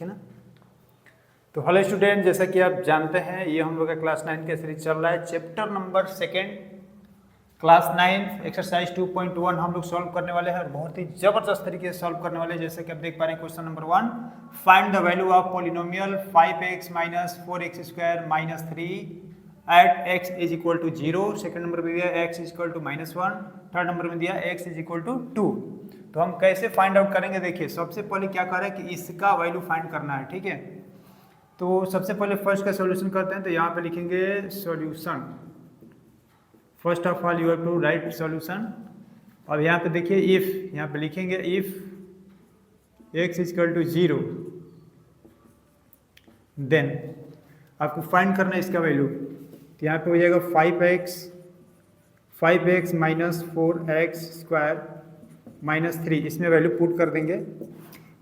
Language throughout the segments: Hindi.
है ना। तो हेलो स्टूडेंट, जैसा कि आप जानते हैं ये हम लोग का क्लास 9 का सीरीज चल रहा है। चैप्टर नंबर 2 क्लास 9 एक्सरसाइज 2.1 हम लोग सॉल्व करने वाले हैं और बहुत ही जबरदस्त तरीके से सॉल्व करने वाले हैं। जैसे कि आप देख पा रहे हैं question number 1, find the value of polynomial 5x minus 4x square minus 3 at x is equal to 0। Second number में दिया x is equal to -1, third number में दिया x इज इक्वल टू 2। तो हम कैसे फाइंड आउट करेंगे, देखिए सबसे पहले क्या कर रहे हैं कि इसका वैल्यू फाइंड करना है, ठीक है। तो सबसे पहले फर्स्ट का सॉल्यूशन करते हैं। तो यहाँ पे लिखेंगे solution, first of all you have to write solution. अब यहाँ पे देखिए इफ, यहाँ पे लिखेंगे if x is equal to 0, then आपको फाइंड करना है इसका वैल्यू। तो यहाँ पे हो जाएगा 5x minus 4x square minus 3, इसमें वैल्यू पुट कर देंगे।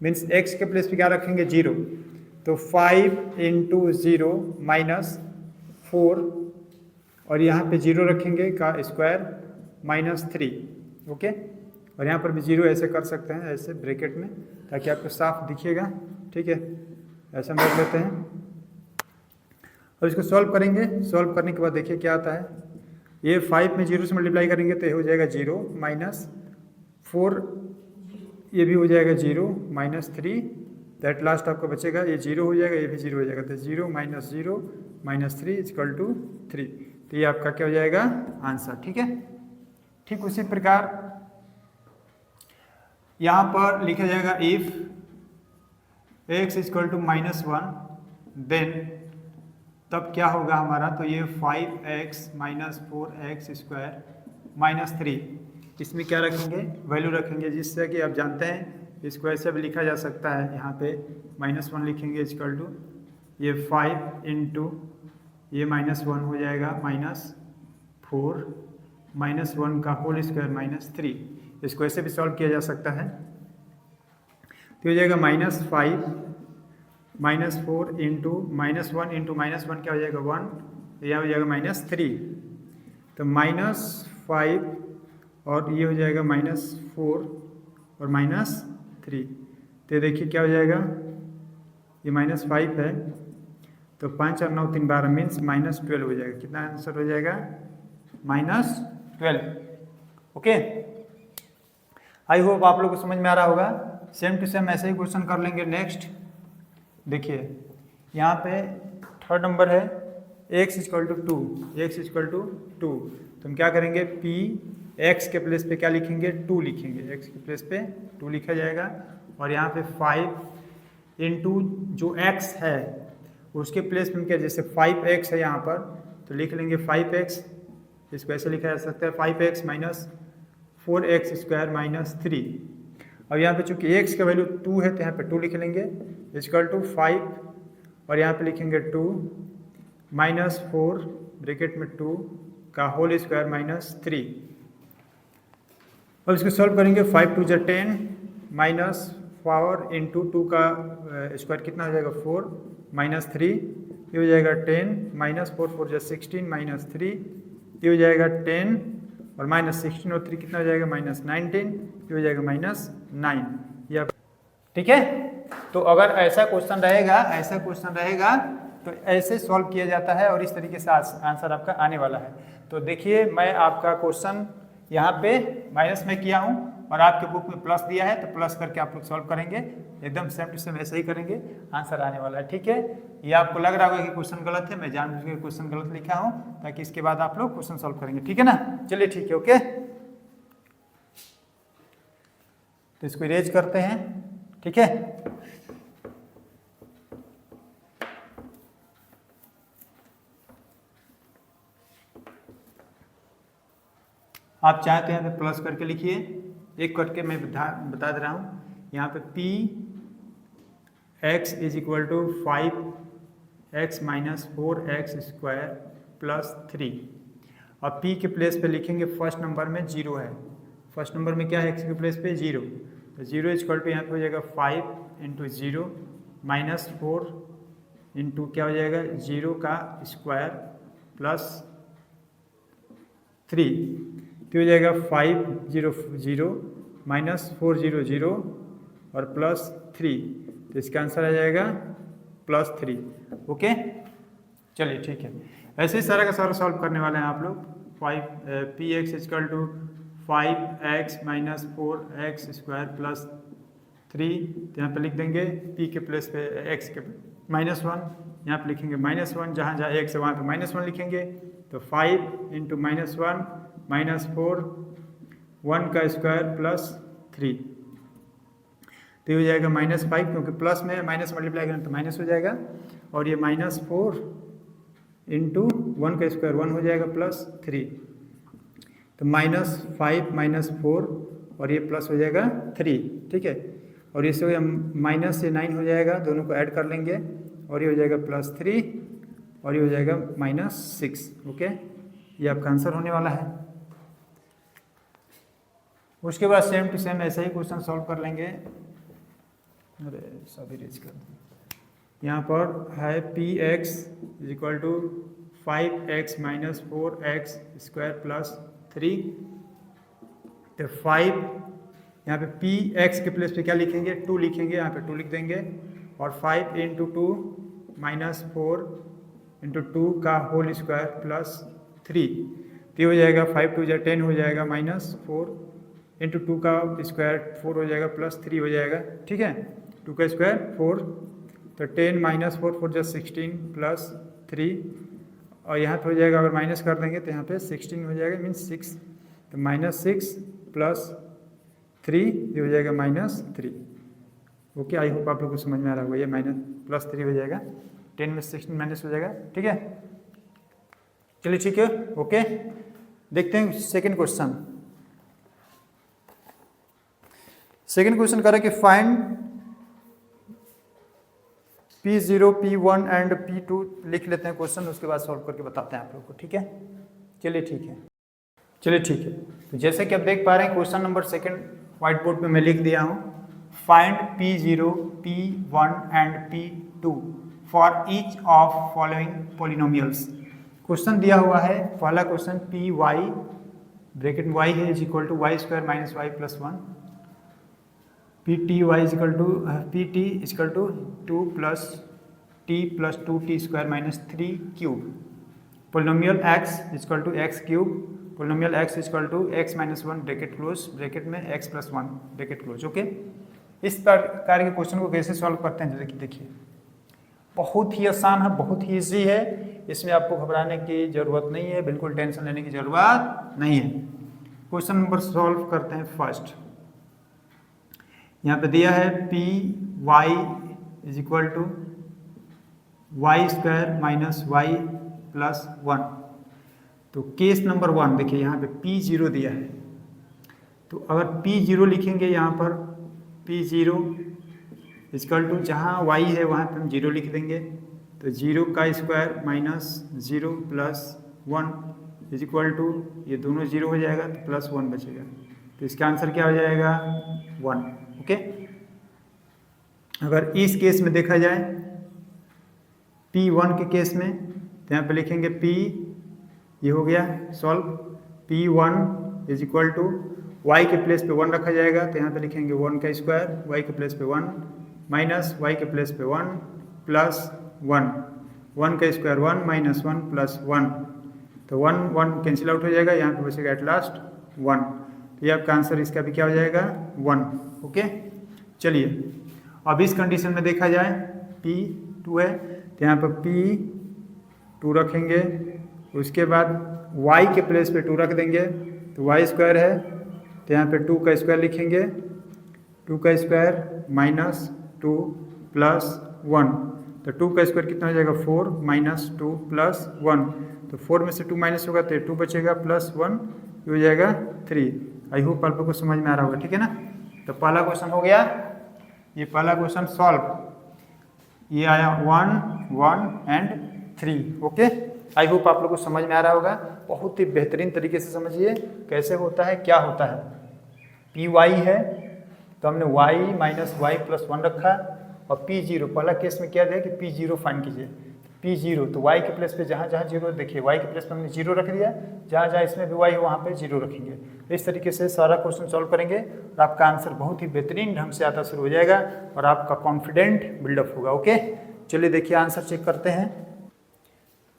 मीन्स x के प्लेस पे क्या रखेंगे 0, तो 5 इंटू 0 माइनस 4 और यहाँ पे 0 रखेंगे का स्क्वायर माइनस 3, ओके। और यहाँ पर भी 0 ऐसे कर सकते हैं, ऐसे ब्रैकेट में, ताकि आपको साफ दिखिएगा, ठीक है। ऐसा हम रख लेते हैं और इसको सॉल्व करेंगे। सॉल्व करने के बाद देखिए क्या आता है। ये 5 में 0 से मल्टीप्लाई करेंगे तो ये हो जाएगा 0 माइनस 4, ये भी हो जाएगा 0 माइनस 3, दैट लास्ट आपको बचेगा, ये 0 हो जाएगा, ये भी 0 हो जाएगा। तो 0 माइनस 3 इक्वल टू 3। तो ये आपका क्या हो जाएगा आंसर, ठीक है। ठीक उसी प्रकार यहाँ पर लिखा जाएगा if x equal to -1, then तब क्या होगा हमारा। तो ये 5x minus 4x square minus 3, इसमें क्या रखेंगे वैल्यू रखेंगे, जिससे कि आप जानते हैं इसको ऐसे भी लिखा जा सकता है। यहाँ पे -1 लिखेंगे इक्वल टू ये 5 इंटू ये -1 हो जाएगा -4 -1 का होल स्क्वायर -3। इसको ऐसे भी सॉल्व किया जा सकता है। तो हो जाएगा -5 -4 इंटू -1 इंटू -1 क्या हो जाएगा 1, तो यह हो जाएगा -3। तो -5 और ये हो जाएगा -4 और -3। तो देखिए क्या हो जाएगा, ये -5 है तो 5 और 9 3 12 मीन्स -12 हो जाएगा। कितना आंसर हो जाएगा -12, ओके। आई होप आप लोग को समझ में आ रहा होगा। सेम टू सेम ऐसे ही क्वेश्चन कर लेंगे। नेक्स्ट देखिए यहाँ पे थर्ड नंबर है x equal to 2, x equal to 2। तो हम क्या करेंगे, p x के प्लेस पे क्या लिखेंगे 2 लिखेंगे, x के प्लेस पे 2 लिखा जाएगा। और यहाँ पे 5 इंटू जो x है उसके प्लेस पे क्या, जैसे 5x है यहाँ पर तो लिख लेंगे 5x, इसको ऐसे लिखा जा सकता है 5x minus 4x square minus 3। अब यहाँ पे चूंकि x का वैल्यू 2 है तो यहाँ पे 2 लिख लेंगे इक्वल टू 5 और यहाँ पे लिखेंगे 2 माइनस 4 ब्रैकेट में 2 का होल स्क्वायर माइनस 3। अब इसको सॉल्व करेंगे। 5 2 = 10 माइनस 4 इंटू 2 का स्क्वायर कितना हो जाएगा 4 माइनस 3, ये हो जाएगा 10 माइनस 4 4 = 16 माइनस 3, ये हो जाएगा 10 और माइनस 16 और 3 कितना हो जाएगा -19, ये हो जाएगा -9। ये ठीक है। तो अगर ऐसा क्वेश्चन रहेगा तो ऐसे सॉल्व किया जाता है और इस तरीके से आंसर आपका आने वाला है। तो देखिए मैं आपका क्वेश्चन यहाँ पे माइनस में किया हूँ और आपके बुक में प्लस दिया है, तो प्लस करके आप लोग सॉल्व करेंगे। एकदम सेम टू सेम ऐसे ही करेंगे, आंसर आने वाला है, ठीक है। ये आपको लग रहा होगा कि क्वेश्चन गलत है, मैं जानबूझ के क्वेश्चन गलत लिखा हूँ ताकि इसके बाद आप लोग क्वेश्चन सॉल्व करेंगे, ठीक है ना। चलिए ठीक है, ओके। तो इसको इरेज करते हैं, ठीक है। आप चाहे तो यहाँ पे प्लस करके लिखिए, एक करके मैं बता दे रहा हूँ। यहाँ पे p x is equal to 5x minus 4x square plus 3। अब p के प्लेस पे लिखेंगे, फर्स्ट नंबर में 0 है, फर्स्ट नंबर में क्या है x के प्लेस पे 0, तो 0 इक्वल टू यहाँ पे हो जाएगा 5 इंटू 0 माइनस 4 इंटू क्या हो जाएगा 0 का स्क्वायर प्लस 3, तो हो जाएगा 5 0 0 माइनस 4 0 0 और प्लस 3, तो इसका आंसर आ जाएगा +3। ओके, चलिए ठीक है। ऐसे ही सारा का सारा सॉल्व करने वाले हैं आप लोग। 5px = 5x - 4x² + 3, तो यहाँ पे लिख देंगे p के प्लेस पे x के -1, यहाँ पे लिखेंगे -1, जहाँ जहाँ x है वहाँ पे -1 लिखेंगे। तो 5 × -1 - 4 1 का स्क्वायर +3, तो ये हो जाएगा -5, क्योंकि प्लस में माइनस मल्टीप्लाई करें तो माइनस हो जाएगा। और ये -4 × 1 का स्क्वायर 1 हो जाएगा +3, तो -5 - 4 और ये प्लस हो जाएगा 3। ठीक है, और इससे माइनस से 9 हो जाएगा, दोनों को ऐड कर लेंगे और ये हो जाएगा +3 और ये हो जाएगा -6। ओके, ये आपका आंसर होने वाला है। उसके बाद सेम टू सेम ऐसा ही क्वेश्चन सॉल्व कर लेंगे। अरे सभी रेज कर दूँ। यहाँ पर है px = 5x - 4x² + 3, तो 5 यहाँ पे px के प्लेस पे क्या लिखेंगे, 2 लिखेंगे, यहाँ पे 2 लिख देंगे। और 5 × 2 - 4 × 2 का होल स्क्वायर +3, तो हो जाएगा 5 × 2 = 10 हो जाएगा, -4 × 2 का स्क्वायर 4 हो जाएगा, +3 हो जाएगा। ठीक है, 2 का स्क्वायर 4, तो 10 - 4 4 = 16 +3, और यहाँ पे हो जाएगा, अगर माइनस कर देंगे तो यहाँ पे 16 हो जाएगा, मीन्स 6, तो -6 + 3, ये हो जाएगा -3। ओके, आई होप आप लोग को समझ में आ रहा होगा। ये +3 हो जाएगा, 10 में 16 माइनस हो जाएगा। ठीक है, चलिए ठीक है। ओके, देखते हैं सेकंड क्वेश्चन। सेकंड क्वेश्चन कह रहा है कि find P0, P1 and P2 लिख लेते हैं क्वेश्चन, उसके बाद सॉल्व करके बताते हैं आप लोग को। ठीक है, चलिए ठीक है। तो जैसे कि आप देख पा रहे हैं question number second white board पे मैं लिख दिया हूँ। Find P0, P1 and P2 for each of following polynomials. Question दिया हुआ है, पहला क्वेश्चन Py ब्रैकेट y है = y² - y + 1, Pty = Pt = 2 + t + 2t² - 3³ polynomial x = x³, polynomial x = x - 1 bracket close, bracket में x + 1 ब्रैकेट क्लोज। ओके, इस प्रकार के क्वेश्चन को कैसे सॉल्व करते हैं देखिए, बहुत ही आसान है, बहुत ही ईजी है, इसमें आपको घबराने की ज़रूरत नहीं है, बिल्कुल टेंशन लेने की ज़रूरत नहीं है। क्वेश्चन नंबर सॉल्व करते हैं फर्स्ट। यहाँ पे दिया है Py = y² - y + 1। तो केस नंबर 1 देखिए, यहाँ पे P0 दिया है, तो अगर P0 लिखेंगे यहाँ पर P0 = जहाँ y है वहाँ पे हम 0 लिख देंगे, तो 0 का स्क्वायर -0 + 1 = ये दोनों 0 हो जाएगा, तो +1 बचेगा, तो इसका आंसर क्या हो जाएगा 1। ओके, अगर इस केस में देखा जाए P1 के केस में, तो यहाँ पे लिखेंगे P, ये हो गया सॉल्व, P1 = y के प्लेस पे 1 रखा जाएगा, तो यहाँ पे लिखेंगे 1 का स्क्वायर, y के प्लेस पे 1 माइनस y के प्लेस पे 1 प्लस 1, 1 का स्क्वायर 1 - 1 + 1, तो 1 1 कैंसिल आउट हो जाएगा, यहाँ पे बचेगा एट लास्ट 1, तो ये आपका आंसर इसका भी क्या हो जाएगा 1। ओके, चलिए अब इस कंडीशन में देखा जाए P2 है, तो यहाँ पर P2 रखेंगे, उसके बाद y के प्लेस पे 2 रख देंगे, तो y² है, तो यहाँ पे 2 का स्क्वायर लिखेंगे, 2 का स्क्वायर -2 + 1, तो 2 का स्क्वायर कितना हो जाएगा 4 - 2 + 1, तो 4 में से 2 माइनस होगा तो 2 बचेगा +1, ये हो जाएगा 3। आई होप आप लोग को समझ में आ रहा होगा। ठीक है ना, तो पहला क्वेश्चन हो गया, ये पहला क्वेश्चन सॉल्व, ये आया 1 1 एंड 3। ओके, आई होप आप लोग को समझ में आ रहा होगा। बहुत ही बेहतरीन तरीके से समझिए कैसे होता है, क्या होता है। Py है तो हमने y - y + 1 रखा, और P0 पहला केस में क्या दिया कि P0 फाइंड कीजिए, P0, तो y के प्लेस पे जहाँ जहाँ जीरो, देखिए y के प्लेस पे हमने जीरो रख दिया, जहाँ जहाँ इसमें भी y है वहाँ पे जीरो रखेंगे। इस तरीके से सारा क्वेश्चन सॉल्व करेंगे और आपका आंसर बहुत ही बेहतरीन ढंग से आता शुरू हो जाएगा और आपका कॉन्फिडेंट बिल्डअप होगा। ओके, चलिए देखिए आंसर चेक करते हैं।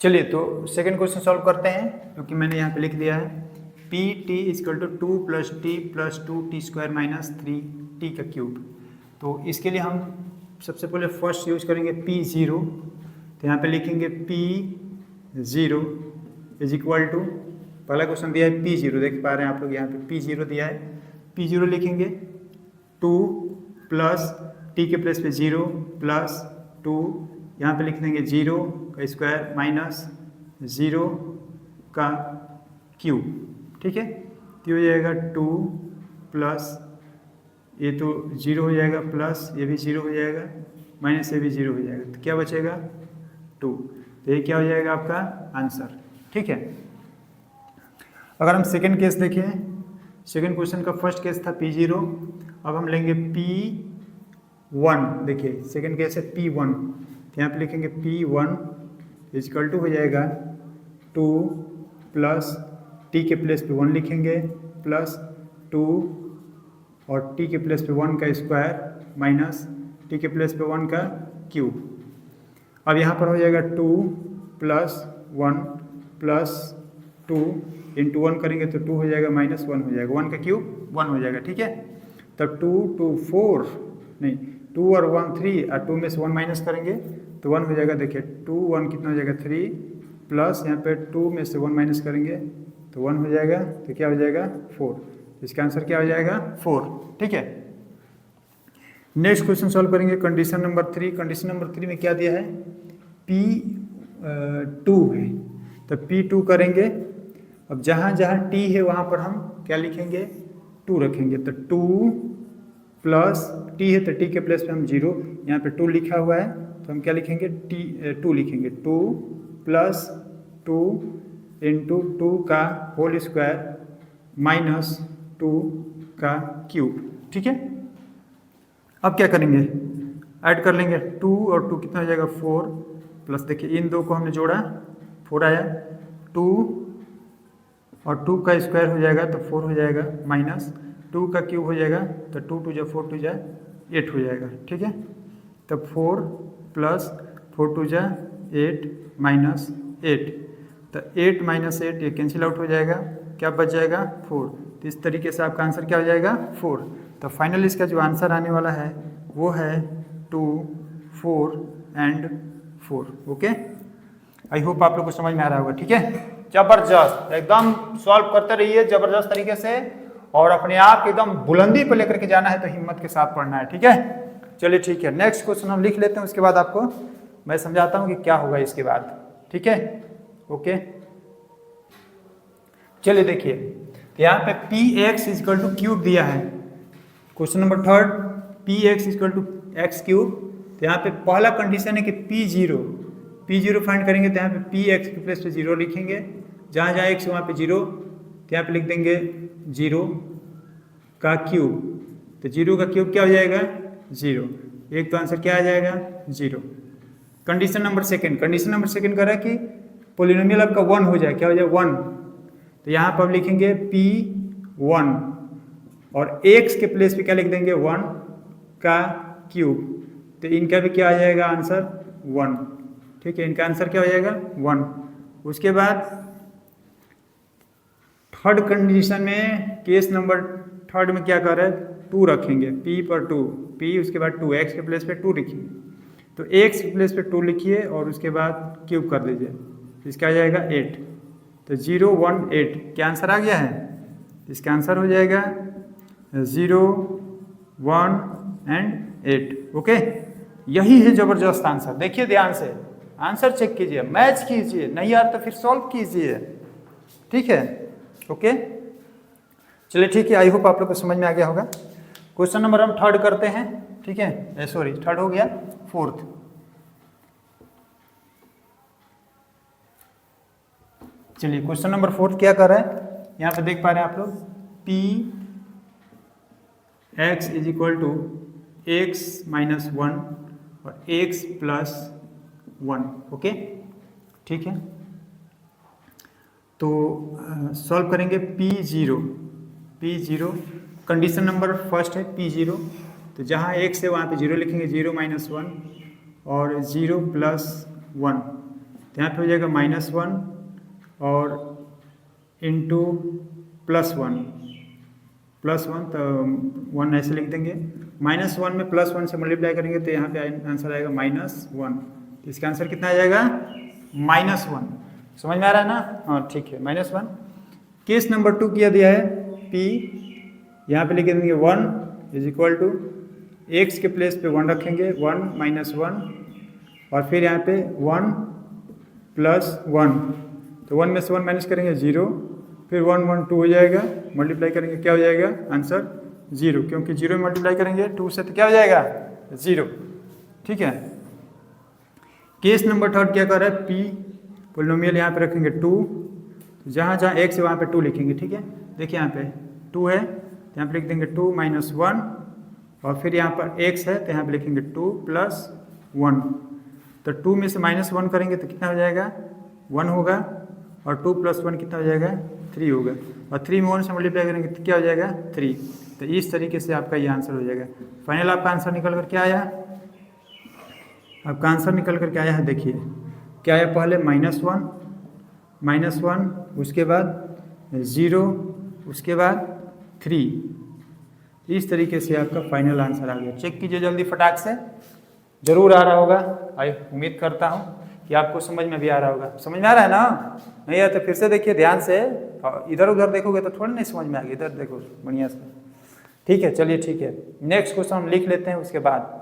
चलिए तो सेकेंड क्वेश्चन सॉल्व करते हैं, क्योंकि मैंने यहाँ पे लिख दिया है P T is equal to 2 + t + 2t² - 3t का क्यूब। तो इसके लिए हम सबसे पहले फर्स्ट यूज करेंगे P0, तो यहाँ पे लिखेंगे P0 इज इक्वल टू, पहला क्वेश्चन दिया है P0, देख पा रहे हैं आप लोग यहाँ पे P0 दिया है, P0 लिखेंगे 2 + t के प्लेस पे 0 + 2, यहाँ पे लिख देंगे 0 का स्क्वायर माइनस 0 का क्यूब। ठीक है, तो हो जाएगा 2 प्लस ये तो 0 हो जाएगा, प्लस ये भी 0 हो जाएगा, माइनस ये भी 0 हो जाएगा, तो क्या बचेगा 2। तो ये क्या हो जाएगा आपका आंसर। ठीक है, अगर हम सेकेंड केस देखें, सेकेंड क्वेश्चन का फर्स्ट केस था P0, अब हम लेंगे P1। देखिए सेकेंड केस है P1, तो यहाँ पे लिखेंगे P1 इजकल टू हो जाएगा 2 + t के प्लेस पे 1 लिखेंगे प्लस 2 और t के प्लेस पे 1 का स्क्वायर माइनस t के प्लेस पे 1 का क्यूब। अब यहाँ पर हो जाएगा 2 + 1 + 2 इंटू 1 करेंगे तो 2 हो जाएगा माइनस 1 हो जाएगा, 1 का क्यूब 1 हो जाएगा। ठीक है, तब 2 2 4 नहीं 2 और 1 3 और 2 में से 1 माइनस करेंगे तो 1 हो जाएगा। देखिए 2 1 कितना हो जाएगा 3 प्लस यहाँ पे 2 में से 1 माइनस करेंगे तो 1 हो जाएगा, तो क्या हो जाएगा 4। इसका आंसर क्या हो जाएगा 4। ठीक है, नेक्स्ट क्वेश्चन सॉल्व करेंगे कंडीशन नंबर 3। कंडीशन नंबर 3 में क्या दिया है P2 है, तो P2 करेंगे। अब जहाँ जहाँ t है वहाँ पर हम क्या लिखेंगे 2 रखेंगे, तो 2 प्लस t है तो t के प्लेस पे हम 0, यहाँ पे 2 लिखा हुआ है तो हम क्या लिखेंगे 2 लिखेंगे, 2 + 2 इंटू 2 का होल स्क्वायर माइनस 2 का क्यूब। ठीक है, अब क्या करेंगे ऐड कर लेंगे 2 और 2 कितना हो जाएगा 4 प्लस, देखिए इन दो को हमने जोड़ा 4 आया, 2 और 2 का स्क्वायर हो जाएगा तो 4 हो जाएगा, माइनस 2 का क्यूब हो जाएगा तो 2 2 जा 4 2 जा 8 हो जाएगा। ठीक है, तब 4 + 4 2 जा 8 माइनस 8, तो 8 - 8 ये कैंसिल आउट हो जाएगा, क्या बच जाएगा 4। तो इस तरीके से आपका आंसर क्या हो जाएगा 4। तो फाइनल इसका जो आंसर आने वाला है वो है 2 4 एंड 4। ओके, आई होप आप लोग को समझ में आ रहा होगा। ठीक है, जबरदस्त, एकदम सॉल्व करते रहिए जबरदस्त तरीके से, और अपने आप एकदम बुलंदी पर लेकर के जाना है तो हिम्मत के साथ पढ़ना है। ठीक है, चलिए ठीक है, नेक्स्ट क्वेश्चन हम लिख लेते हैं, उसके बाद आपको मैं समझाता हूँ कि क्या होगा इसके बाद। ठीक है, ओके, चलिए देखिए, तो यहाँ पे px इजकल टू क्यूब दिया है। Question number 3 px is equal to x cube. तो यहाँ पे पहला कंडीशन है कि p0 फाइंड करेंगे, तो यहाँ पे px के प्लेस पे 0 लिखेंगे, जहाँ जहाँ x वहाँ पे 0, तो यहाँ पे लिख देंगे 0 का क्यूब, तो 0 का क्यूब क्या हो जाएगा 0, एक तो आंसर क्या आ जाएगा 0। कंडीशन नंबर सेकेंड कह रहा है कि पोलिनोमियल आपका 1 हो जाए, क्या हो जाए 1, तो यहाँ पर आप लिखेंगे P1 और x के प्लेस पे क्या लिख देंगे 1 का क्यूब, तो इनका भी क्या आ जाएगा आंसर 1। ठीक है, इनका आंसर क्या हो जाएगा 1। उसके बाद थर्ड कंडीशन में, केस नंबर 3 में क्या कर रहे हैं 2 रखेंगे, P पर 2, P उसके बाद 2, x के प्लेस पे 2 लिखिए, तो x के प्लेस पे 2 लिखिए और उसके बाद क्यूब कर दीजिए, इसका आ जाएगा 8, तो 0 1 8, क्या आंसर आ गया है, इसका आंसर हो जाएगा 0 1 एंड 8। ओके, यही है जबरदस्त आंसर। देखिए ध्यान से आंसर चेक कीजिए, मैच कीजिए, नहीं यार तो फिर सॉल्व कीजिए। ठीक है, ओके, चलिए ठीक है, आई होप आप लोग को समझ में आ गया होगा। क्वेश्चन नंबर हम 3 करते हैं। ठीक है, सॉरी 3 हो गया, 4th। चलिए क्वेश्चन नंबर 4 क्या कर रहा है, यहाँ पे देख पा रहे हैं आप लोग, px is equal to x - 1 और x + 1। ओके, ठीक है। तो सॉल्व करेंगे P0 कंडीशन नंबर फर्स्ट है P0, तो जहाँ x है वहाँ पे 0 लिखेंगे, 0 -1 और 0 + 1, तो यहाँ पे हो जाएगा -1 और इंटू +1 तो 1 ऐसे लिख देंगे। -1 में +1 से मल्टीप्लाई करेंगे तो यहाँ पे आंसर आएगा -1, तो इसका आंसर कितना आ जाएगा -1। समझ में आ रहा है ना? हाँ ठीक है, -1। केस नंबर 2 किया दिया है P, यहाँ पे लिख देंगे 1 = x के प्लेस पे 1 रखेंगे, 1 - 1 और फिर यहाँ पे 1 + 1, तो 1 में से 1 माइनस करेंगे 0, फिर 1 1 2 हो जाएगा, मल्टीप्लाई करेंगे क्या हो जाएगा आंसर 0, क्योंकि 0 में मल्टीप्लाई करेंगे 2 से तो क्या हो जाएगा 0। ठीक है। केस नंबर 3 क्या कर रहा है P पोलिनोमियल यहाँ पे रखेंगे 2, जहाँ जहाँ x है वहाँ पे 2 लिखेंगे। ठीक है, देखिए यहाँ पे 2 है तो यहाँ पे लिख देंगे 2 - 1 और फिर यहाँ पर x है तो यहाँ पे लिखेंगे 2 + 1, तो 2 में से -1 करेंगे तो कितना हो जाएगा 1 होगा और 2 + 1 कितना हो जाएगा 3 होगा, और 3 में 1 से मल्टीप्लाई करेंगे तो क्या हो जाएगा 3। तो इस तरीके से आपका ये आंसर हो जाएगा। फाइनल आपका आंसर निकल कर क्या आया? आपका आंसर निकल कर क्या आया है, देखिए क्या आया, पहले -1, उसके बाद 0, उसके बाद 3। इस तरीके से आपका फाइनल आंसर आ गया। चेक कीजिए जल्दी फटाक से, जरूर आ रहा होगा। आई उम्मीद करता हूँ कि आपको समझ में भी आ रहा होगा। समझ में आ रहा है ना? नहीं है तो फिर से देखिए ध्यान से, इधर उधर देखोगे तो थोड़ा नहीं समझ में आ गया, इधर देखो बढ़िया से। ठीक है, चलिए ठीक है, नेक्स्ट क्वेश्चन हम लिख लेते हैं उसके बाद।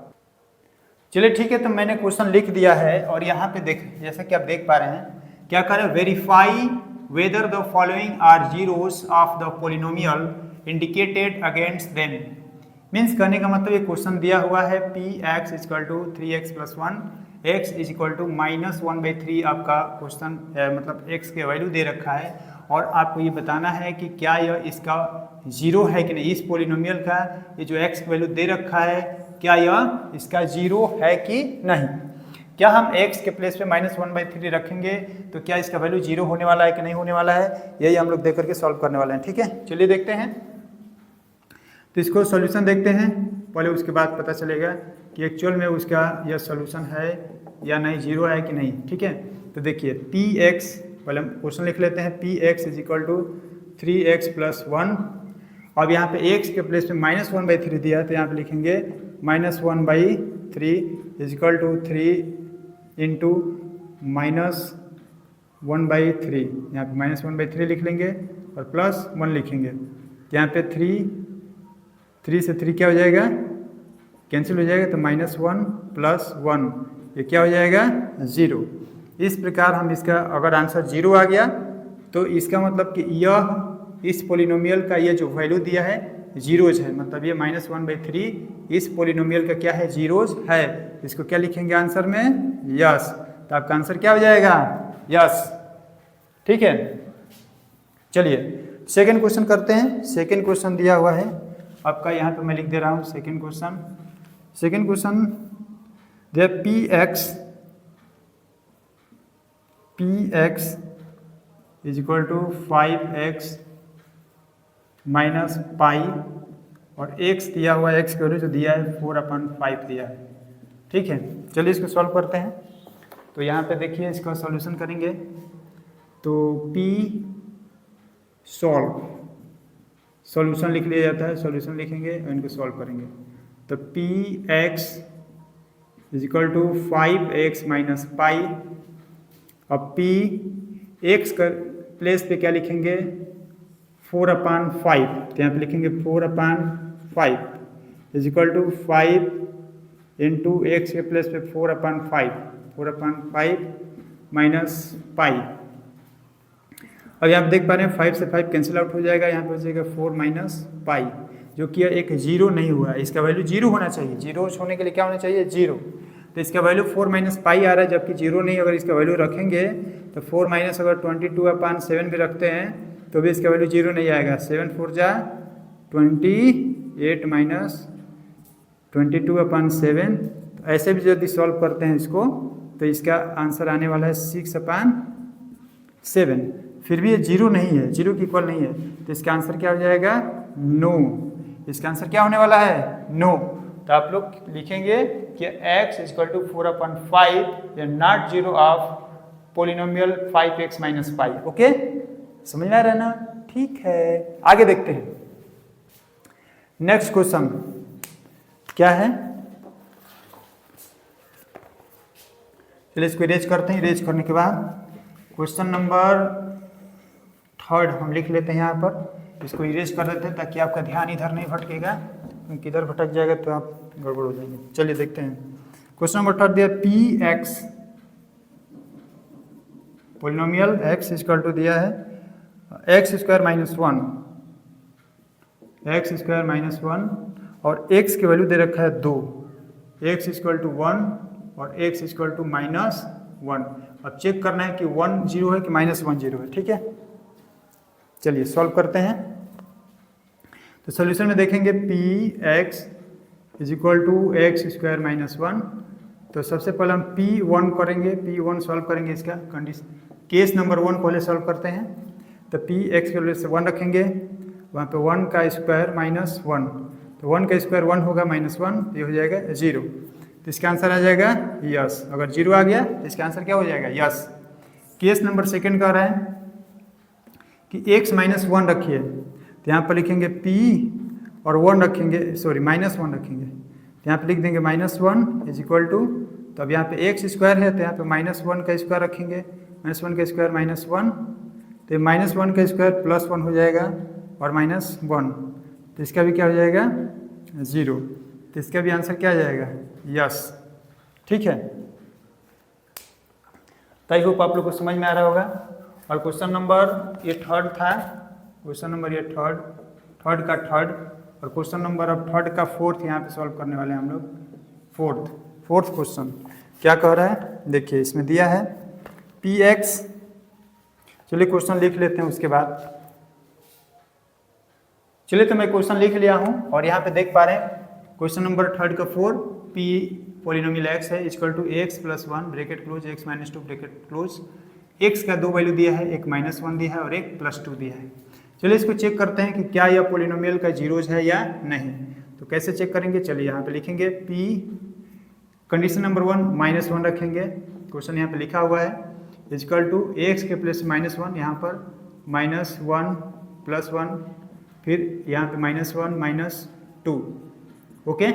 चलिए ठीक है, तो मैंने क्वेश्चन लिख दिया है और यहाँ पे देख, जैसा कि आप देख पा रहे हैं, क्या कर रहे हैं, verify whether the following are zeros of the polynomial indicated against them. Means कहने का मतलब ये क्वेश्चन दिया हुआ है Px = 3x + 1, x = -1/3 आपका क्वेश्चन मतलब x के वैल्यू दे रखा है और आपको ये बताना है कि क्या यह इसका जीरो है कि नहीं। इस पोलिनोमियल का ये जो x वैल्यू दे रखा है क्या यह इसका जीरो है कि नहीं। क्या हम x के प्लेस पे -1/3 रखेंगे तो क्या इसका वैल्यू जीरो होने वाला है कि नहीं होने वाला है, यही हम लोग देख करके सॉल्व करने वाले हैं। ठीक है, चलिए देखते हैं। तो इसको सॉल्यूशन देखते हैं पहले, उसके बाद पता चलेगा कि एक्चुअल में उसका यह सॉल्यूशन है या नहीं, जीरो है कि नहीं। ठीक है, तो देखिए Px, पहले हम क्वेश्चन लिख लेते हैं, Px = 3x + 1। अब यहाँ पे x के प्लेस पे -1/3 दिया है तो यहाँ पे लिखेंगे -1/3 = 3 × -1/3, यहाँ पे -1/3 लिख लेंगे और +1 लिखेंगे। यहाँ पे 3 से 3 क्या हो जाएगा, कैंसिल हो जाएगा, तो -1 + 1 ये क्या हो जाएगा 0। इस प्रकार हम इसका अगर आंसर 0 आ गया तो इसका मतलब कि यह इस पोलिनोमियल का ये जो वैल्यू दिया है जीरोज है, मतलब ये -1/3 इस पोलिनोमियल का क्या है, जीरोज है। इसको क्या लिखेंगे आंसर में, यस। तो आपका आंसर क्या हो जाएगा, यस। ठीक है, चलिए सेकंड क्वेश्चन करते हैं। सेकंड क्वेश्चन दिया हुआ है आपका, यहाँ पे मैं लिख दे रहा हूँ सेकंड क्वेश्चन दे Px = 5x - पाई और x दिया हुआ है, x की वैल्यू जो दिया है 4/5 दिया है। ठीक है, चलिए इसको सॉल्व करते हैं। तो यहाँ पे देखिए इसका सॉल्यूशन करेंगे तो P सॉल्यूशन लिख लिया जाता है, सॉल्यूशन लिखेंगे और इनको सॉल्व करेंगे। तो Px = 5x - पाई, अब P x का प्लेस पे क्या लिखेंगे 4/5, तो यहाँ पे लिखेंगे 4/5 = 5 × x के प्लेस पे 4/5 पाई। अब यहाँ पे देख पा रहे हैं 5 से 5 कैंसिल आउट हो जाएगा, यहाँ पे हो जाएगा 4 - पाई, जो कि एक जीरो नहीं हुआ है। इसका वैल्यू जीरो होना चाहिए, जीरो होने के लिए क्या होना चाहिए, जीरो। तो इसका वैल्यू 4 - पाई आ रहा है, जबकि जीरो नहीं। अगर इसका वैल्यू रखेंगे तो 4 अगर 22/7 भी रखते हैं तो भी इसका वैल्यू जीरो नहीं आएगा। 7 4 जा 28 - 22/7। तो ऐसे भी यदि सॉल्व करते हैं इसको तो इसका आंसर आने वाला है 6/7। फिर भी ये 0 नहीं है, 0 के इक्वल नहीं है, तो इसका आंसर क्या हो जाएगा? नो। इसका आंसर क्या होने वाला है? नो। तो आप लोग लिखेंगे कि x = 4/5 या not 0 of polynomial 5x - 5। Okay, समझ में आ रहा है ना? ठीक है, आगे देखते हैं। नेक्स्ट क्वेश्चन क्या है? चलिए इसको इरेज करते हैं। इरेज करने के बाद क्वेश्चन नंबर 3 हम लिख लेते हैं यहाँ पर। इसको इरेज कर देते हैं ताकि आपका ध्यान इधर नहीं भटकेगा, क्योंकि इधर भटक जाएगा तो आप गड़बड़ हो जाएंगे। चलिए देखते हैं। क्वेश्चन नंबर 3 दिया px, पोलिनोमियल x = दिया है x² - 1 और x की वैल्यू दे रखा है 2, x = 1 और x = -1। अब चेक करना है कि 1 0 है कि -1 0 है। ठीक है, चलिए सॉल्व करते हैं। तो सॉल्यूशन में देखेंगे px = x² - 1। तो सबसे पहले हम p1 करेंगे, p1 सॉल्व करेंगे। इसका कंडीशन केस नंबर 1 पहले सॉल्व करते हैं। तो px के वजह से 1 रखेंगे, वहाँ पे 1 का स्क्वायर -1, तो 1 का स्क्वायर 1 होगा -1, ये हो जाएगा 0। तो इसका आंसर आ जाएगा यस। अगर 0 आ गया तो इसका आंसर क्या हो जाएगा? यस। केस नंबर 2 कह रहा है कि x - 1 रखिए, तो यहाँ पर लिखेंगे p और 1 रखेंगे, सॉरी -1 रखेंगे, तो यहाँ पे लिख देंगे -1 = तो अब यहाँ पे x² है, तो यहाँ पे -1 का स्क्वायर रखेंगे, -1 का स्क्वायर -1, तो -1 का स्क्वायर +1 हो जाएगा और -1, तो इसका भी क्या हो जाएगा? 0। तो इसका भी आंसर क्या आ जाएगा? यस। ठीक है, तो आई होप आप लोग को समझ में आ रहा होगा। और क्वेश्चन नंबर ये 3 था, क्वेश्चन नंबर ये 3 का 3, और क्वेश्चन नंबर अब 3 का 4 यहाँ पे सॉल्व करने वाले हैं हम लोग। फोर्थ क्वेश्चन क्या कह रहा है? देखिए इसमें दिया है px। चलिए क्वेश्चन लिख लेते हैं उसके बाद। चलिए तो मैं क्वेश्चन लिख लिया हूँ और यहाँ पे देख पा रहे हैं क्वेश्चन नंबर 3 का 4, p पोलिनोमियल x है = x + 1 bracket close x - 2 bracket close. x का 2 वैल्यू दिया है, एक -1 दिया है और एक +2 दिया है। चलिए इसको चेक करते हैं कि क्या यह पोलिनोमियल का जीरोज है या नहीं। तो कैसे चेक करेंगे? चलिए यहाँ पे लिखेंगे p कंडीशन नंबर 1 -1 रखेंगे, क्वेश्चन यहाँ पे लिखा हुआ है = x के प्लेस -1, यहाँ पर -1 +1, फिर यहाँ पे -1 -2। ओके,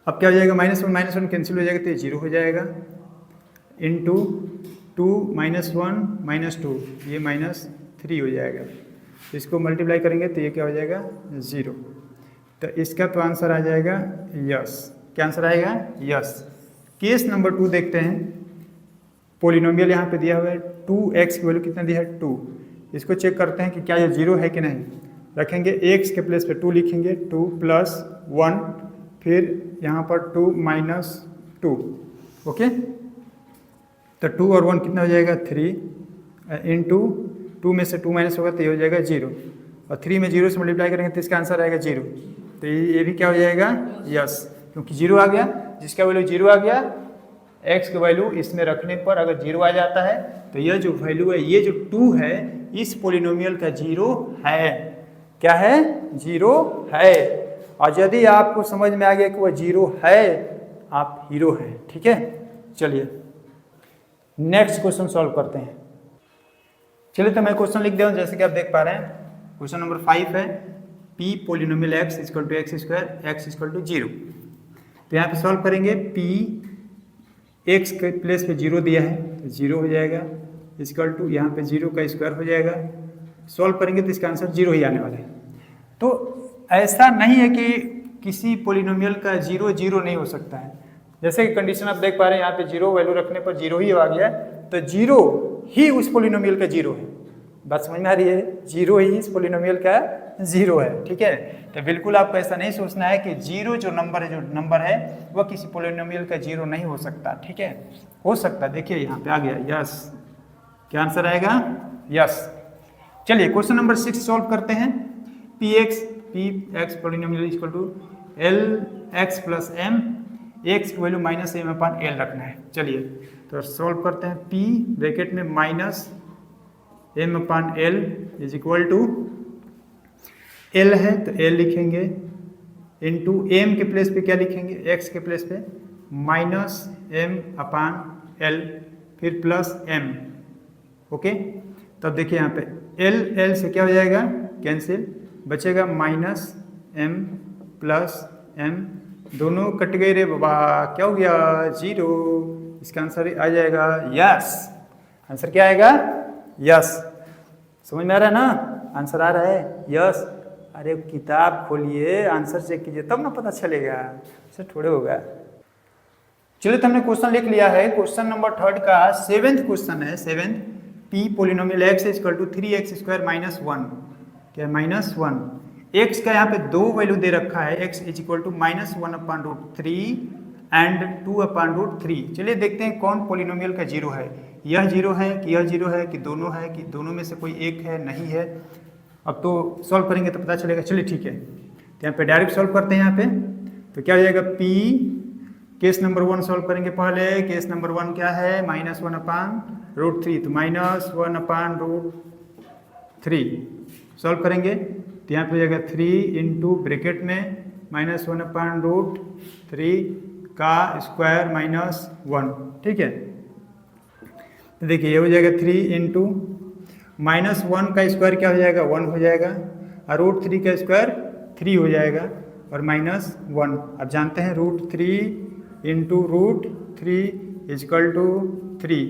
अब क्या हो जाएगा? -1 कैंसिल हो जाएगा तो ये 0 हो जाएगा, इंटू 2 -1 -2, ये -3 हो जाएगा। तो इसको मल्टीप्लाई करेंगे तो ये क्या हो जाएगा? 0। तो इसका तो आंसर आ जाएगा यस। क्या आंसर आएगा? यस। केस नंबर 2 देखते हैं। पोलिनोमियल यहाँ पे दिया हुआ है 2x की वैल्यू कितना दिया है? 2। इसको चेक करते हैं कि क्या ये 0 है कि नहीं। रखेंगे x के प्लेस पे 2 लिखेंगे, 2 + 1, फिर यहाँ पर 2 - 2। ओके, तो 2 और 1 कितना हो जाएगा? 3, इंटू 2 में से 2 माइनस होगा तो ये हो जाएगा 0, और 3 में 0 से मल्टीप्लाई करेंगे तो इसका आंसर आएगा 0। तो ये भी क्या हो जाएगा? यस, क्योंकि 0 आ गया। जिसका वैल्यू 0 आ गया, x की वैल्यू इसमें रखने पर अगर 0 आ जाता है तो यह जो वैल्यू है, ये जो 2 है, इस पोलिनोमियल का 0 है। क्या है? 0 है। और यदि आपको समझ में आ गया कि वह 0 है, आप हीरो हैं। ठीक है, चलिए नेक्स्ट क्वेश्चन सॉल्व करते हैं। चलिए तो मैं क्वेश्चन लिख दिया हूँ, जैसे कि आप देख पा रहे हैं। क्वेश्चन नंबर 5 है p polynomial x = x² x = 0। तो यहाँ पे सॉल्व करेंगे। p x के प्लेस पे 0 दिया है तो 0 हो जाएगा, इक्वल टू यहाँ पे 0 का स्क्वायर हो जाएगा। सॉल्व करेंगे तो इसका आंसर 0 ही आने वाला है। तो ऐसा नहीं है कि किसी पोलिनोमियल का 0 0 नहीं हो सकता है। जैसे कि कंडीशन आप देख पा रहे हैं, यहाँ पे 0 वैल्यू रखने पर 0 ही आ गया, तो 0 ही उस पोलिनोमियल का 0 है। बात समझ में आ रही है? 0 ही इस पोलिनोमियल का 0 है। ठीक है, तो बिल्कुल आपको ऐसा नहीं सोचना है कि 0 जो नंबर है वह किसी पोलिनोमियल का 0 नहीं हो सकता। ठीक है, हो सकता है। देखिए यहाँ पे आ गया यस। क्या आंसर आएगा? यस। चलिए क्वेश्चन नंबर 6 सॉल्व करते हैं। p x polynomial = lx + m x की value minus M upon L रखना है। चलिए तो सॉल्व करते हैं। पी ब्रैकेट में minus M upon L is equal to, L है तो एल लिखेंगे, इनटू एम के प्लेस पे क्या लिखेंगे, एक्स के प्लेस पे माइनस एम अपान एल, फिर प्लस एम। ओके, तब देखिए यहाँ पे एल एल से क्या हो जाएगा, कैंसिल, बचेगा माइनस एम प्लस एम, दोनों कट गए रे बाबा, क्या हो गया, जीरो। इसका आंसर आ जाएगा यस। आंसर क्या आएगा, यस। समझ में आ रहा है ना, आंसर आ रहा है यस। अरे किताब खोलिए, आंसर चेक कीजिए तब ना पता चलेगा, ऐसे थोड़े होगा। चलिए तो हमने क्वेश्चन लिख लिया है। क्वेश्चन नंबर 3 का 7th क्वेश्चन है। 7th, P polynomial x is equal to 3x स्क्वायर माइनस 1, क्या माइनस 1। एक्स का यहाँ पे दो वैल्यू दे रखा है, x is equal to minus 1 upon root 3 and 2 upon root 3। चलिए देखते हैं कौन पोलिनोमियल का जीरो है, यह जीरो है कि यह जीरो है कि दोनों है कि दोनों में से कोई एक है, नहीं है। अब तो सॉल्व करेंगे तो पता चलेगा। चलिए ठीक है, तो यहाँ पे डायरेक्ट सॉल्व करते हैं। यहाँ पे तो क्या हो जाएगा, पी केस नंबर 1 सॉल्व करेंगे पहले। केस नंबर 1 क्या है, माइनस 1 अपान रूट 3, तो माइनस 1 अपान रूट 3 सॉल्व करेंगे तो यहाँ पे हो जाएगा 3 इंटू ब्रैकेट में माइनस 1 अपान रूट 3 का स्क्वायर माइनस 1। ठीक है, तो देखिए ये हो जाएगा 3 इंटू माइनस 1 का स्क्वायर क्या हो जाएगा, 1 हो जाएगा, और रूट 3 का स्क्वायर 3 हो जाएगा, और माइनस 1। अब जानते हैं root 3 into root 3 is equal to 3।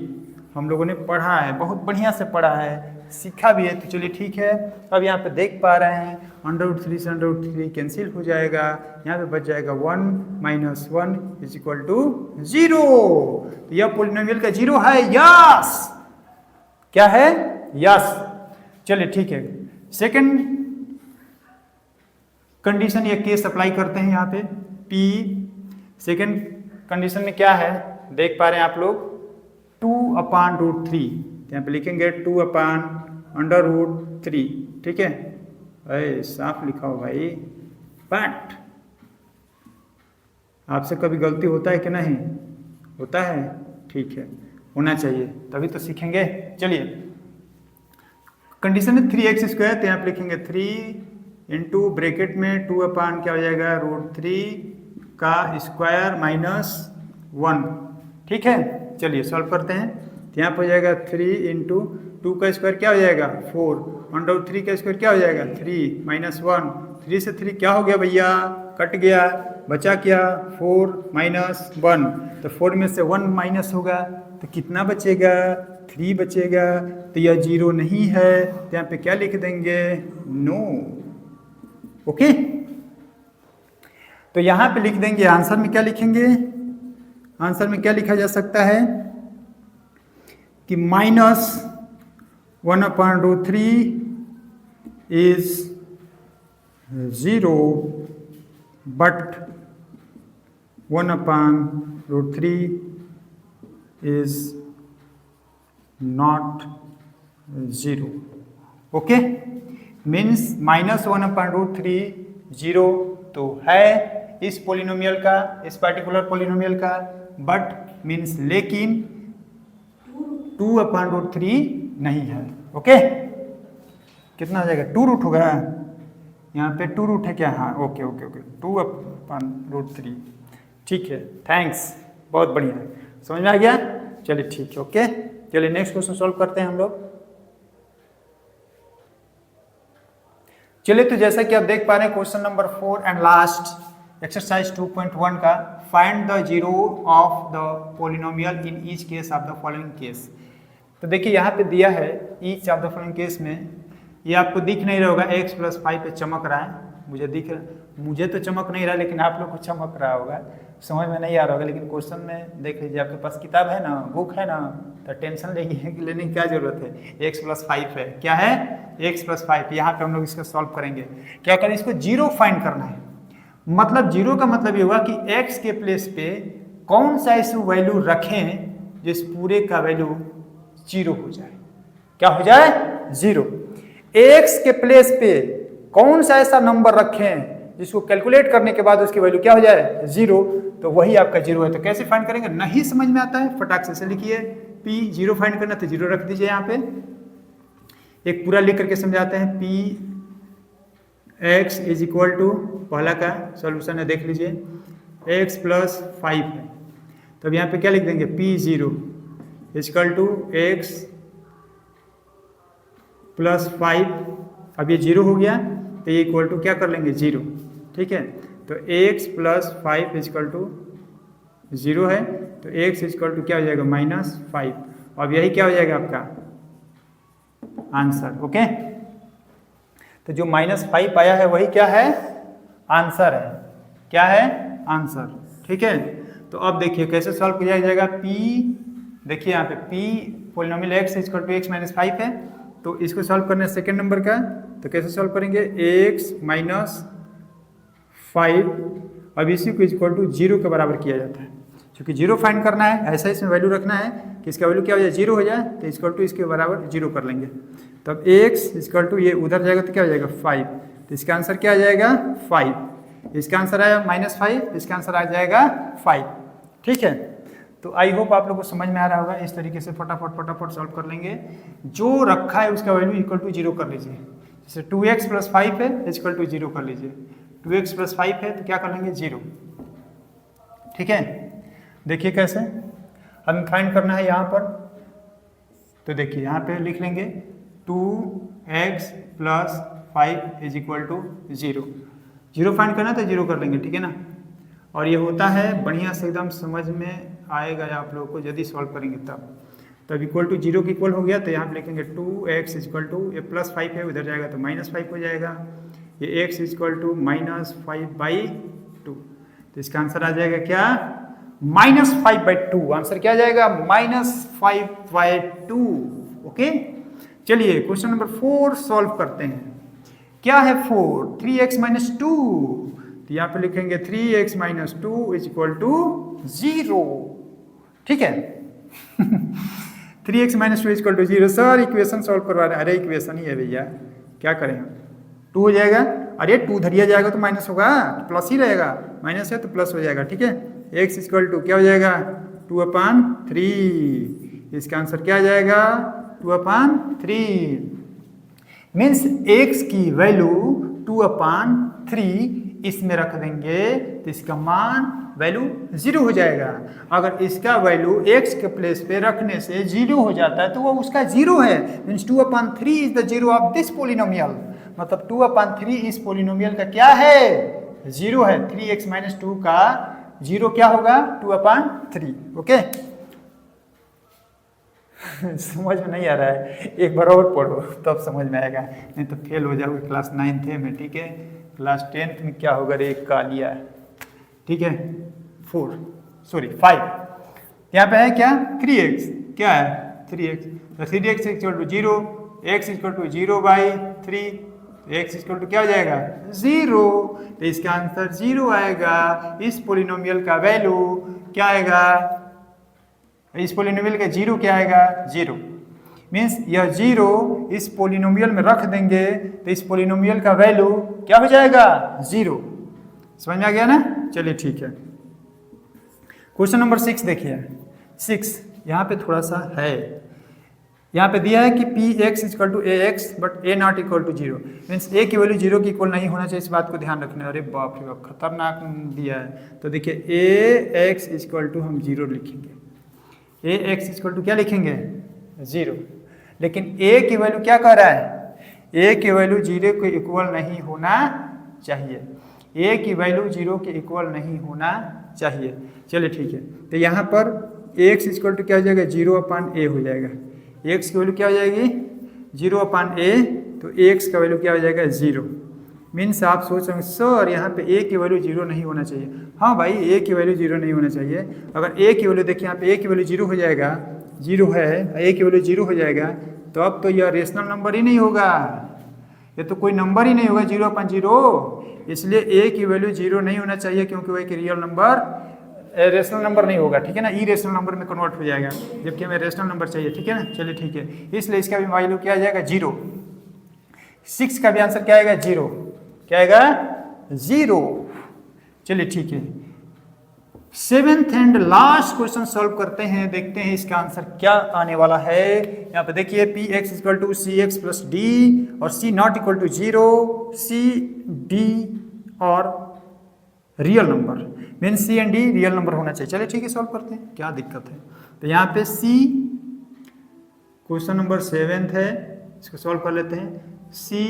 हम लोगों ने पढ़ा है, बहुत बढ़िया से पढ़ा है, सीखा भी है। तो चलिए ठीक है, अब यहाँ पे देख पा रहे हैं अंडर रूट 3 से अंडर रूट 3 कैंसिल हो जाएगा, यहाँ पे बच जाएगा 1 माइनस 1 इज इक्वल टू 0। तो यह पोलिनोमियल का जीरो है, यस। क्या है, यस। चलिए ठीक है, सेकंड कंडीशन या केस अप्लाई करते हैं। यहाँ पे पी सेकंड कंडीशन में क्या है देख पा रहे हैं आप लोग, 2 अपान रूट 3, यहाँ पे लिखेंगे 2 अपान अंडर रूट 3। ठीक है, अरे साफ लिखा हो भाई, बट आपसे कभी गलती होता है कि नहीं होता है, ठीक है, होना चाहिए तभी तो सीखेंगे। चलिए कंडीशन है 3x स्क्वायर, तो यहाँ पे लिखेंगे 3 इंटू ब्रैकेट में 2 अपान क्या हो जाएगा रूट 3 का स्क्वायर माइनस 1। ठीक है, चलिए सॉल्व करते हैं। तो यहाँ पर हो जाएगा 3 इंटू 2 का स्क्वायर क्या हो जाएगा 4, अंडर रूट 3 का स्क्वायर क्या हो जाएगा 3 माइनस 1। 3 से 3 क्या हो गया भैया, कट गया, बचा क्या 4 माइनस 1। तो 4 में से 1 माइनस होगा तो कितना बचेगा, 3 बचेगा। तो यह जीरो नहीं है, तो यहाँ पे क्या लिख देंगे, नो। ओके, तो यहाँ पे लिख देंगे, आंसर में क्या लिखेंगे, आंसर में क्या लिखा जा सकता है कि minus 1 upon root 3 is 0 but 1 upon root 3 is not 0। Okay, means minus 1 upon root 3 0 तो है इस पोलिनोमियल का, इस पार्टिकुलर पोलिनोमियल का, बट मीन्स लेकिन 2 अपान रूट 3 नहीं है। ओके, कितना आ जाएगा, 2 रूट होगा, यहाँ पे 2 रूट है क्या, हाँ okay okay okay, 2 upon root 3। ठीक है, थैंक्स, बहुत बढ़िया, समझ में आ गया। चलिए ठीक है, ओके, चलिए नेक्स्ट क्वेश्चन सॉल्व करते हैं हम लोग। चलिए तो जैसा कि आप देख पा रहे हैं question number 4 and last exercise 2.1 का, find the zero of the polynomial in each case of the following case. तो देखिए यहाँ पे दिया है each of the following case में, ये आपको दिख नहीं रहा होगा, x + 5 पे चमक रहा है, मुझे दिख रहा, मुझे तो चमक नहीं रहा, लेकिन आप लोग को चमक रहा होगा, समझ में नहीं आ रहा होगा, लेकिन क्वेश्चन में देख लीजिए, आपके पास किताब है ना, बुक है ना, तो टेंशन लेने की क्या जरूरत है, x + 5 है, क्या है, x + 5। यहाँ पे हम लोग इसका सॉल्व करेंगे, क्या करें, इसको जीरो फाइंड करना है। मतलब जीरो का मतलब ये हुआ कि x के प्लेस पे कौन सा ऐसी वैल्यू रखें जिस पूरे का वैल्यू जीरो हो जाए, क्या हो जाए, जीरो। x के प्लेस पे कौन सा ऐसा नंबर रखें जिसको कैलकुलेट करने के बाद उसकी वैल्यू क्या हो जाए 0, तो वही आपका 0 है। तो कैसे फाइंड करेंगे, नहीं समझ में आता है फटाक से लिखिए, P 0 फाइंड करना तो 0 रख दीजिए यहाँ पे, एक पूरा लिख करके समझाते हैं। P x is equal to, पहला का सॉल्यूशन है देख लीजिए, x प्लस 5 है, तो अब यहाँ पे क्या लिख देंगे P 0 is equal to x plus 5, अब ये 0 हो गया तो ये इक्वल टू क्या कर लेंगे 0, ठीक है। तो x plus 5 is equal to 0 है, तो x इज इक्वल टू क्या हो जाएगा -5, अब यही क्या हो जाएगा आपका आंसर। ओके, तो जो -5 आया है वही क्या है आंसर है, क्या है आंसर, ठीक है। तो अब देखिए कैसे सॉल्व किया जाएगा। P देखिए यहाँ पे P polynomial x is equal to x minus 5 है, तो इसको सॉल्व करना है सेकेंड नंबर का, तो कैसे सॉल्व करेंगे, x माइनस 5, अब इसी को इक्वल टू 0 के बराबर किया जाता है, क्योंकि 0 फाइंड करना है, ऐसा इसमें वैल्यू रखना है कि इसका वैल्यू क्या हो जाए 0 हो जाए, तो इक्वल टू इसके बराबर 0 कर लेंगे। तब x इक्वल टू ये उधर जाएगा तो क्या हो जाएगा 5, तो इसका आंसर क्या आ जाएगा 5, इसका आंसर आया -5, इसका आंसर आ जाएगा 5, ठीक है। तो आई होप आप लोगों को समझ में आ रहा होगा, इस तरीके से फटाफट सॉल्व कर लेंगे। जो रखा है उसका वैल्यू इक्वल टू 0 कर लीजिए, जैसे 2x प्लस 5 है इक्वल टू 0 कर लीजिए, 2x प्लस 5 है तो क्या कर लेंगे 0, ठीक है। देखिए कैसे हमें फाइंड करना है यहाँ पर, तो देखिए यहाँ पे लिख लेंगे 2x plus 5 is equal to 0, 0 find करना तो 0 कर लेंगे, ठीक है ना। और ये होता है बढ़िया से एकदम समझ में आएगा आप लोगों को यदि सॉल्व करेंगे तब इक्वल टू 0 की इक्वल हो गया, तो यहाँ पे लिखेंगे 2x इक्वल टू, ये प्लस 5 है उधर जाएगा तो -5 हो जाएगा, ये x इक्वल टू -5/2, तो इसका आंसर आ जाएगा क्या -5/2, आंसर क्या आ जाएगा -5/2। ओके, चलिए क्वेश्चन नंबर 4 सॉल्व करते हैं। क्या है 4, 3x माइनस 2, तो यहाँ पे लिखेंगे 3x minus 2 is equal to 0, ठीक है। 3x minus 2 is equal to 0, sir equation solve करवा रहे हैं, अरे इक्वेशन ही है भैया, क्या करें, 2 हो जाएगा, अरे 2 धरिया जाएगा तो माइनस होगा, प्लस ही रहेगा, माइनस है तो प्लस हो जाएगा, ठीक है। x इक्वल टू क्या हो जाएगा 2/3, इसका आंसर क्या आ जाएगा 2/3, मीन्स x की वैल्यू 2/3 इसमें रख देंगे तो इसका मान वैल्यू 0 हो जाएगा। अगर इसका वैल्यू x के प्लेस पे रखने से 0 हो जाता है तो वो उसका 0 है, means 2/3 is the 0 of this polynomial, मतलब 2/3 इस पोलिनोमियल का क्या है 0 है, 3x माइनस 2 का 0 क्या होगा 2/3। ओके, समझ में नहीं आ रहा है, एक बार और पढ़ो तब समझ में आएगा, नहीं तो फेल हो जाओगे क्लास 9th में, ठीक है। क्लास 10th में क्या होगा रे कालिया, ठीक है 5, यहाँ पे है क्या 3x, क्या है 3x, तो 3x equal to 0, x equal to 0/3, x equal to क्या हो जाएगा 0, तो इसका आंसर 0 आएगा। इस पोलिनोमियल का वैल्यू क्या आएगा, इस पोलिनोमियल का 0 क्या आएगा 0, मीन्स यह 0 इस पोलिनोमियल में रख देंगे तो इस पोलिनोमियल का वैल्यू क्या हो जाएगा 0, समझ में आ गया ना। चलिए ठीक है, क्वेश्चन नंबर 6 देखिए, 6 यहाँ पे थोड़ा सा है, यहाँ पे दिया है कि px equal to ax but a not equal to 0, means a की वैल्यू 0 की इक्वल नहीं होना चाहिए, इस बात को ध्यान रखना। अरे बाप रे बाप खतरनाक दिया है, तो देखिए ax इक्वल टू हम 0 लिखेंगे, ax इक्वल टू क्या लिखेंगे 0, लेकिन a की वैल्यू क्या कह रहा है, a की वैल्यू 0 के इक्वल नहीं होना चाहिए, a की वैल्यू 0 के इक्वल नहीं होना चाहिए। चलिए ठीक है, तो यहाँ पर x इक्वल टू क्या हो जाएगा 0/a हो जाएगा, x की वैल्यू क्या हो जाएगी 0/a, तो x का वैल्यू क्या हो जाएगा 0, मीन्स आप सोच रहे हैं सर यहाँ पे a की वैल्यू 0 नहीं होना चाहिए। हाँ भाई a की वैल्यू 0 नहीं होना चाहिए, अगर a की वैल्यू देखिए यहाँ पे a की वैल्यू 0 हो जाएगा, 0 है, a की वैल्यू 0 हो जाएगा, तो अब तो यह रेशनल नंबर ही नहीं होगा, ये तो कोई नंबर ही नहीं होगा 0/0, इसलिए a की वैल्यू 0 नहीं होना चाहिए, क्योंकि वह एक रियल नंबर रेशनल नंबर नहीं होगा, ठीक है ना, इरेशनल नंबर में कन्वर्ट हो जाएगा, जबकि हमें रेशनल नंबर चाहिए, ठीक है ना। चलिए ठीक है, इसलिए इसका भी वैल्यू क्या आ जाएगा 0, 6 का भी आंसर क्या आएगा 0, क्या आएगा 0। चलिए ठीक है, 7th and last question solve करते हैं, देखते हैं इसका आंसर क्या आने वाला है। यहाँ पे देखिए P X equal to C X plus D और C not equal to 0, C D और real number, mean C and D real number होना चाहिए। चलिए ठीक है, सॉल्व करते हैं, क्या दिक्कत है। तो यहाँ पे सी क्वेश्चन नंबर 7th है, इसको सॉल्व कर लेते हैं। C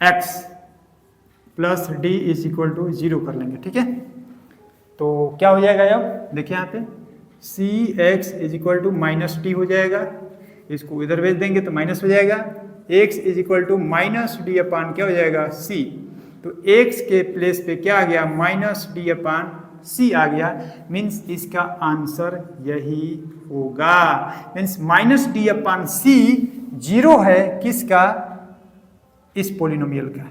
X plus D is equal to 0 कर लेंगे, ठीक है। तो क्या हो जाएगा, अब देखिए यहाँ पे C X is equal to minus D हो जाएगा, इसको इधर भेज देंगे तो माइनस हो जाएगा। X is equal to minus D upon क्या हो जाएगा, सी। तो एक्स के प्लेस पे क्या आ गया, माइनस डी अपान सी आ गया, मीन्स इसका आंसर यही होगा। मीन्स माइनस डी अपान सी 0 है किसका, इस पोलिनोमियल का।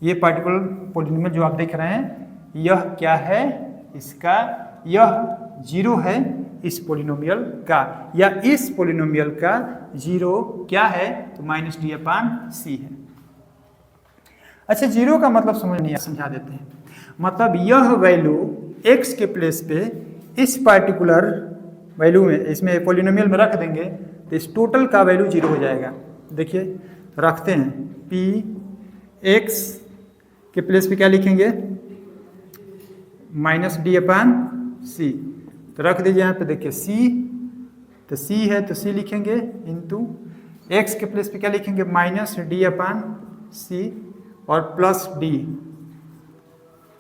ये पार्टिकुलर पोलिनोमियल जो आप देख रहे हैं यह क्या है, इसका यह 0 है इस पोलिनोमियल का, या इस पोलिनोमियल का 0 क्या है, तो माइनस डी अपान सी है। अच्छा, 0 का मतलब समझा देते हैं। मतलब यह वैल्यू x के प्लेस पे इस पार्टिकुलर वैल्यू में, इसमें पोलिनोमियल में रख देंगे तो इस टोटल का वैल्यू 0 हो जाएगा। देखिए रखते हैं, p x के प्लेस पे क्या लिखेंगे, माइनस डी अपान सी। तो रख दीजिए यहाँ पे, देखिए c, तो c है तो c लिखेंगे, इंटू x के प्लेस पे क्या लिखेंगे, माइनस डी अपान सी और प्लस डी।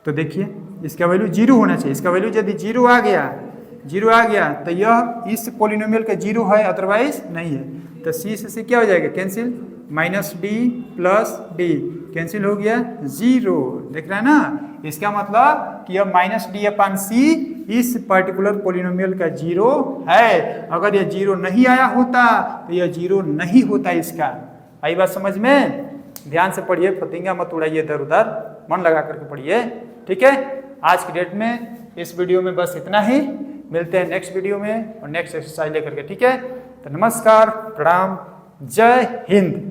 तो देखिए इसका वैल्यू 0 होना चाहिए, इसका वैल्यू यदि 0 आ गया तो यह इस पोलिनोमियल का 0 है, अदरवाइज नहीं है। तो c से c क्या हो जाएगा, cancel, minus D plus D cancel हो गया, 0। देख रहे हैं ना, इसका मतलब कि यह माइनस डी अपान सी इस पर्टिकुलर पोलिनोमियल का 0 है। अगर यह 0 नहीं आया होता तो यह 0 नहीं होता इसका। आई बात समझ में, ध्यान से पढ़िए, फतिंगा मत उड़ाइए इधर उधर, मन लगा करके पढ़िए, ठीक है। आज की डेट में इस वीडियो में बस इतना ही, मिलते हैं नेक्स्ट वीडियो में और नेक्स्ट एक्सरसाइज लेकर के, ठीक है। तो नमस्कार, प्रणाम, जय हिंद।